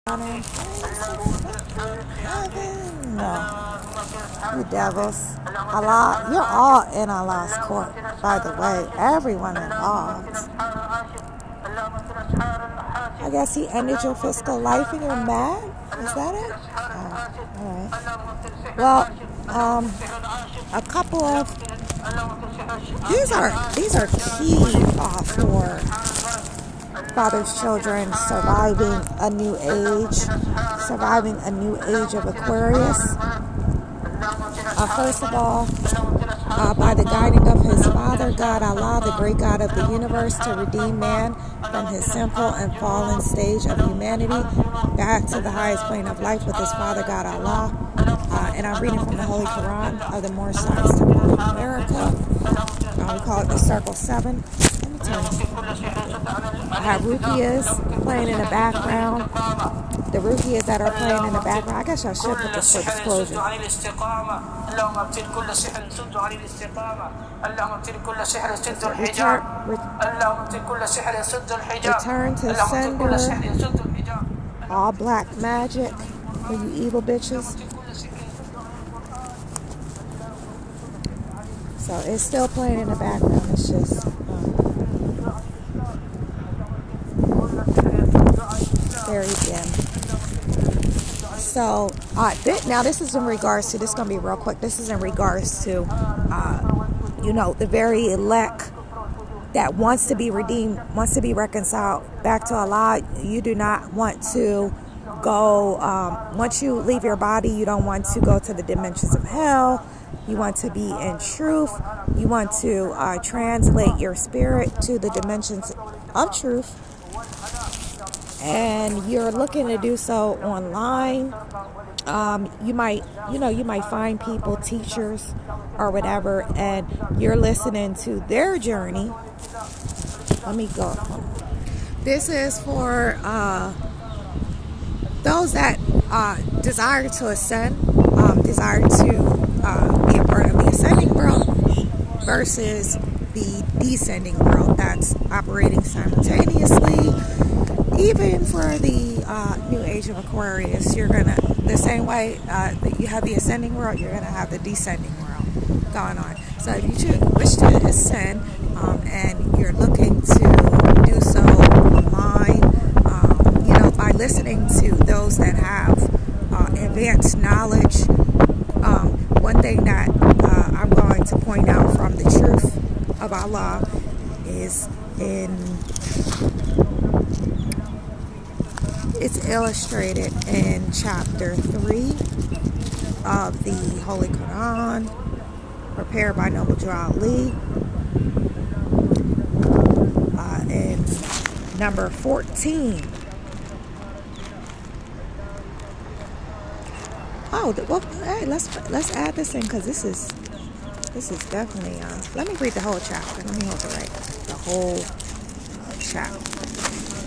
No, you devils. Allah, you're all in Allah's court, by the way. Everyone involved. I guess he ended your fiscal life and you're mad? Is that it? Oh, alright. Well, a couple of these are key for father's children surviving a new age of Aquarius. First of all, by the guiding of his father, God Allah, the great God of the universe, to redeem man from his sinful and fallen stage of humanity back to the highest plane of life with his father, God Allah. And I'm reading from the Holy Quran of the Moorish Science Temple of America. We call it the Circle 7. Let me turn this. I have ruqyas playing in the background. The ruqyas that are playing in the background. I guess I should put this for disclosure. Return to sender. All black magic for you evil bitches. So it's still playing in the background. It's just very dim. So now this is in regards to, this is going to be real quick. This is in regards to, the very elect that wants to be redeemed, wants to be reconciled back to Allah. You do not want to go, once you leave your body, you don't want to go to the dimensions of hell. You want to be in truth. You want to translate your spirit to the dimensions of truth. And you're looking to do so online. You might find people, teachers or whatever, and you're listening to their journey. Let me go. This is for those that desire to ascend, desire to be a part of the ascending world versus the descending world that's operating simultaneously. Even for the new age of Aquarius, you're gonna, the same way that you have the ascending world, you're gonna have the descending world going on. So if you wish to ascend and you're looking to do so online, by listening to those that have advanced knowledge. One thing that I'm going to point out from the truth of Allah is it's illustrated in chapter 3 of the Holy Quran, prepared by Noble Drew Ali, in number 14. Oh, well, hey, let's add this in, because this is definitely let me read the whole chapter. Let me hold it right. The whole chapter.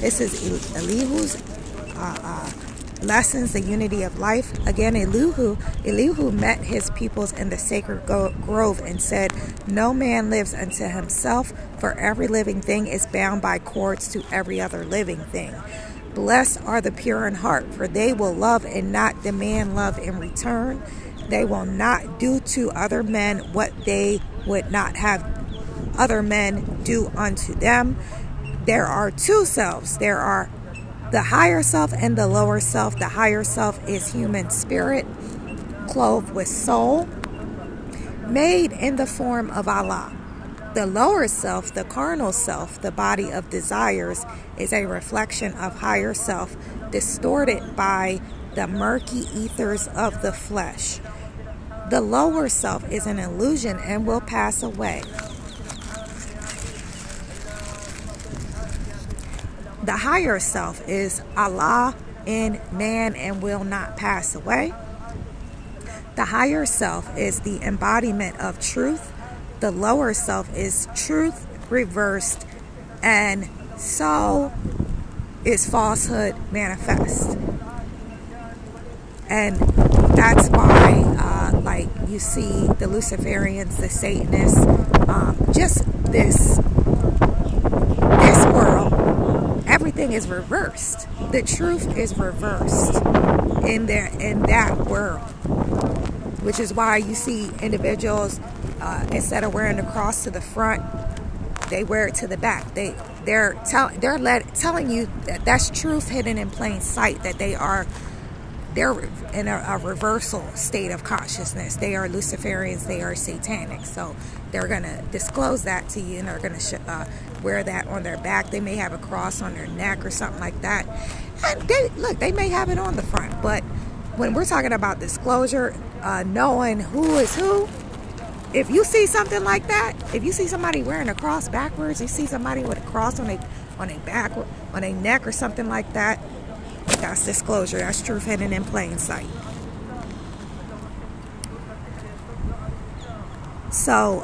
This is Elihu's lessons, the unity of life. Again, Elihu met his peoples in the sacred grove and said, "No man lives unto himself, for every living thing is bound by cords to every other living thing. Blessed are the pure in heart, for they will love and not demand love in return. They will not do to other men what they would not have other men do unto them. There are two selves. There are the higher self and the lower self. The higher self is human spirit, clothed with soul, made in the form of Allah. The lower self, the carnal self, the body of desires, is a reflection of higher self, distorted by the murky ethers of the flesh. The lower self is an illusion and will pass away. The higher self is Allah in man and will not pass away. The higher self is the embodiment of truth. The lower self is truth reversed, and so is falsehood manifest. And that's why, you see the Luciferians, the Satanists, just this world, everything everything is reversed. The truth is reversed in that world, which is why you see individuals, instead of wearing the cross to the front, they wear it to the back. They're telling you that that's truth hidden in plain sight, that they're in a reversal state of consciousness. They are Luciferians, they are satanic. So they're going to disclose that to you, and they're going to wear that on their back. They may have a cross on their neck or something like that. And they may have it on the front. But when we're talking about disclosure, knowing who is who, if you see something like that, if you see somebody wearing a cross backwards, you see somebody with a cross on their back, on their neck or something like that, that's disclosure. That's truth hidden in plain sight. So,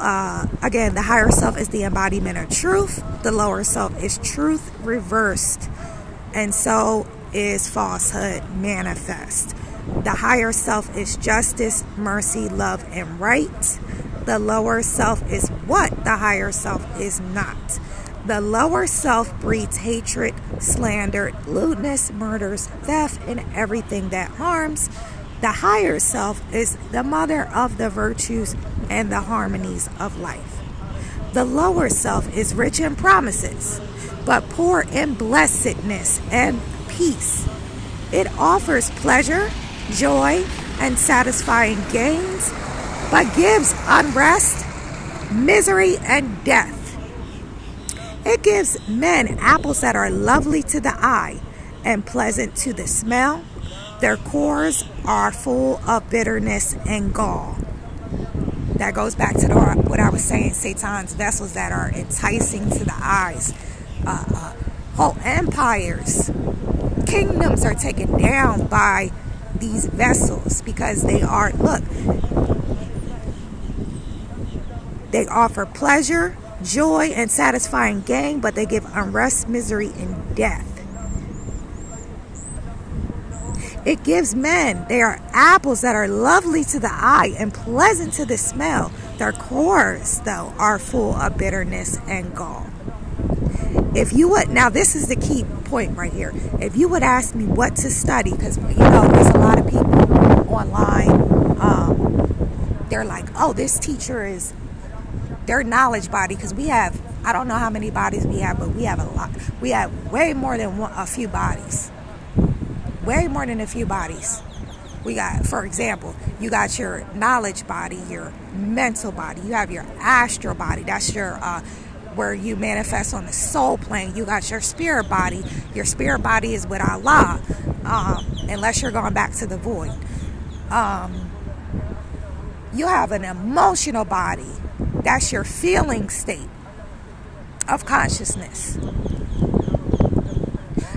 again, the higher self is the embodiment of truth. The lower self is truth reversed. And so is falsehood manifest. The higher self is justice, mercy, love, and right. The lower self is what the higher self is not. The lower self breeds hatred, slander, lewdness, murders, theft, and everything that harms. The higher self is the mother of the virtues and the harmonies of life. The lower self is rich in promises, but poor in blessedness and peace. It offers pleasure, joy, and satisfying gains, but gives unrest, misery, and death. It gives men apples that are lovely to the eye and pleasant to the smell. Their cores are full of bitterness and gall. That goes back to what I was saying, Satan's vessels that are enticing to the eyes. Whole empires, kingdoms are taken down by these vessels because they offer pleasure, joy, and satisfying gain, but they give unrest, misery, and death. It gives men, they are apples that are lovely to the eye and pleasant to the smell. Their cores, though, are full of bitterness and gall. If you would, now this is the key point right here. If you would ask me what to study, because, there's a lot of people online, they're like, oh, this teacher is their knowledge body, because we have, I don't know how many bodies we have, but we have a lot. We have way more than a few bodies. Way more than a few bodies. We got, for example, you got your knowledge body, your mental body. You have your astral body. That's your where you manifest on the soul plane. You got your spirit body. Your spirit body is with Allah, unless you're going back to the void. You have an emotional body. That's your feeling state of consciousness,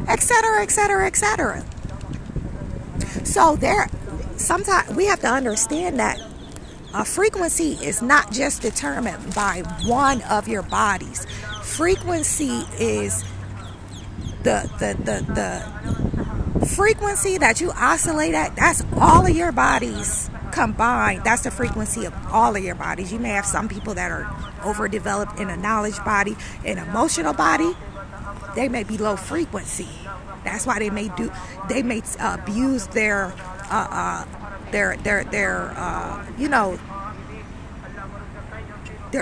etc., etc., etc. So sometimes we have to understand that a frequency is not just determined by one of your bodies. Frequency is the frequency that you oscillate at. That's all of your bodies combined. That's the frequency of all of your bodies. You may have some people that are overdeveloped in a knowledge body, an emotional body. They may be low frequency. That's why they may abuse their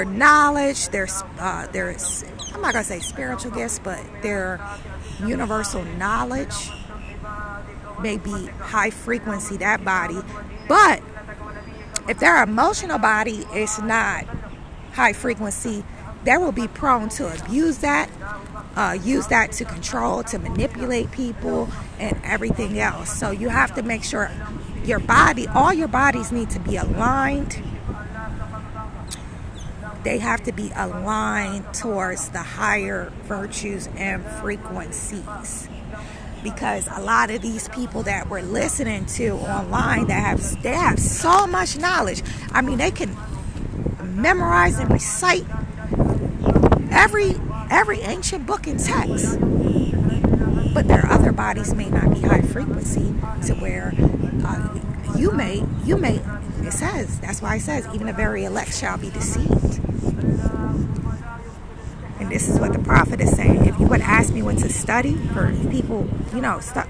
knowledge, their I'm not gonna say spiritual gifts, but their universal knowledge may be high frequency, that body. But if their emotional body is not high frequency, they will be prone to abuse that, use that to control, to manipulate people, and everything else. So you have to make sure your body, all your bodies need to be aligned. They have to be aligned towards the higher virtues and frequencies. Because a lot of these people that we're listening to online, they have so much knowledge. I mean, they can memorize and recite every ancient book and text, but their other bodies may not be high frequency to where you may. It says, that's why it says, even the very elect shall be deceived. And this is what the prophet is saying. If you would ask me what to study, for people,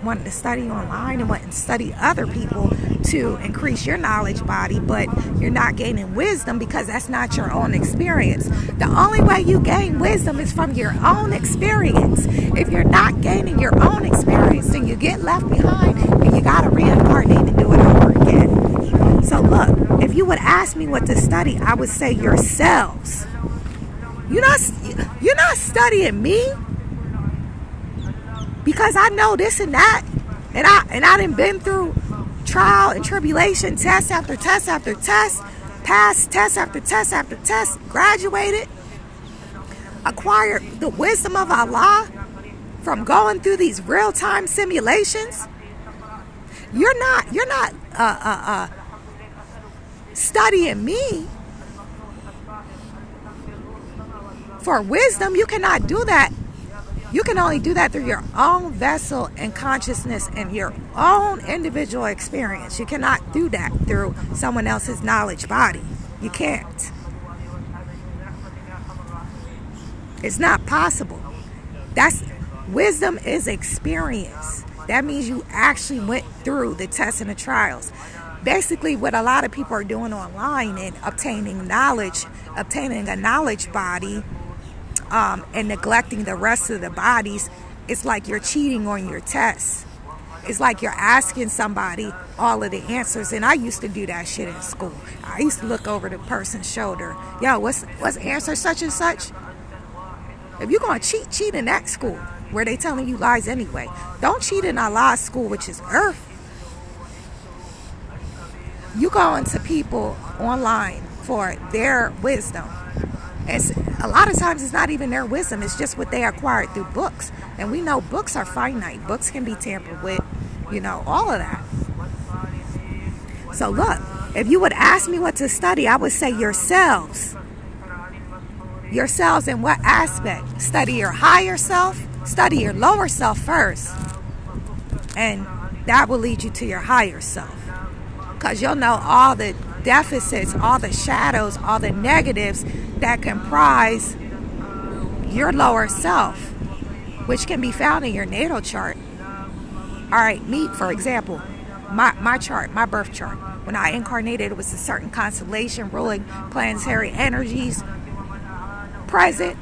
wanting to study online and wanting to study other people to increase your knowledge body, but you're not gaining wisdom because that's not your own experience. The only way you gain wisdom is from your own experience. If you're not gaining your own experience, then you get left behind and you got to reincarnate and do it over again. So look, if you would ask me what to study, I would say yourselves. You're not studying me because I know this and that, and I done been through trial and tribulation, test after test after test, passed test after test after test, graduated, acquired the wisdom of Allah from going through these real-time simulations. You're not studying me for wisdom. You cannot do that. You can only do that through your own vessel and consciousness and your own individual experience. You cannot do that through someone else's knowledge body. You can't. It's not possible. Wisdom is experience. That means you actually went through the tests and the trials. Basically, what a lot of people are doing online and obtaining a knowledge body, and neglecting the rest of the bodies, it's like you're cheating on your tests. It's like you're asking somebody all of the answers. And I used to do that shit in school. I used to look over the person's shoulder. Yo, what's answer such and such? If you're going to cheat in that school where they telling you lies anyway. Don't cheat in Allah's school, which is earth. You go into people online for their wisdom. And a lot of times it's not even their wisdom. It's just what they acquired through books. And we know books are finite. Books can be tampered with, all of that. So look, if you would ask me what to study, I would say yourselves. Yourselves in what aspect? Study your higher self. Study your lower self first. And that will lead you to your higher self. Because you'll know all the deficits, all the shadows, all the negatives that comprise your lower self, which can be found in your natal chart. All right, me, for example, my chart, my birth chart. When I incarnated, it was a certain constellation ruling planetary energies present.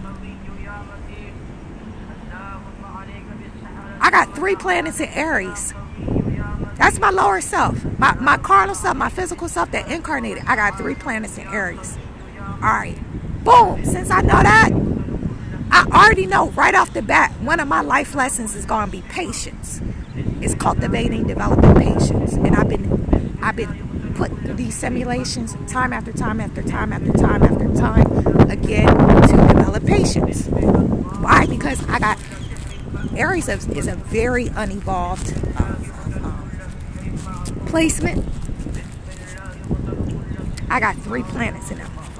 I got 3 planets in Aries. That's my lower self. My carnal self, my physical self that incarnated. I got 3 planets in Aries. All right. Boom. Since I know that, I already know right off the bat, one of my life lessons is going to be patience. It's cultivating, developing patience. And I've been put through these simulations time after time after time after time after time again to develop patience. Why? Because I got Aries is a very unevolved placement. I got 3 planets in that motherfucker.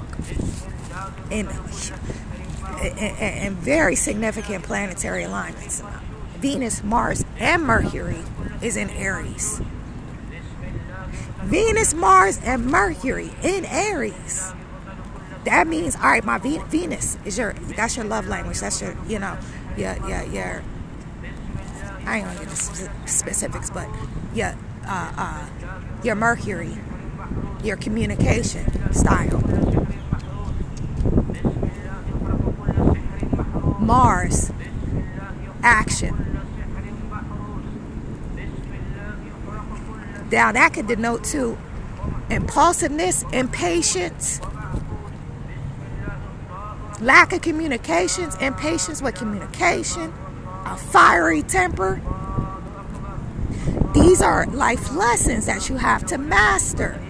And very significant planetary alignments. Venus, Mars, and Mercury is in Aries. Venus, Mars, and Mercury in Aries. That means, all right, my Venus is that's your love language. That's your, your I ain't gonna get the specifics, but your Mercury, your communication style. Mars, action. Now that could denote to impulsiveness, impatience, lack of communications, impatience with communication, a fiery temper. These are life lessons that you have to master.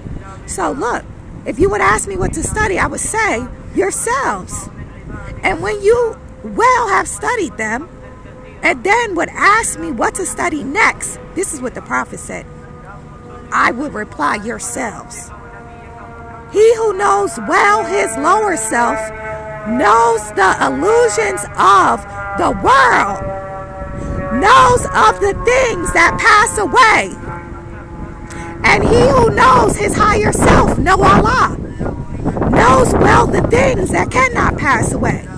So look, if you would ask me what to study, I would say yourselves. And when you have studied them, and then would ask me what to study next, this is what the prophet said. I would reply, yourselves. He who knows well his lower self knows the illusions of the world, knows of the things that pass away. And he who knows his higher self, know Allah, knows well the things that cannot pass away.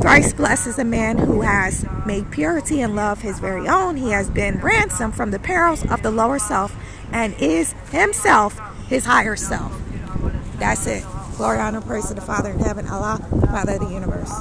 Thrice blessed is a man who has made purity and love his very own. He has been ransomed from the perils of the lower self and is himself his higher self. That's it. Glory, honor, praise to the Father in heaven, Allah, Father of the universe.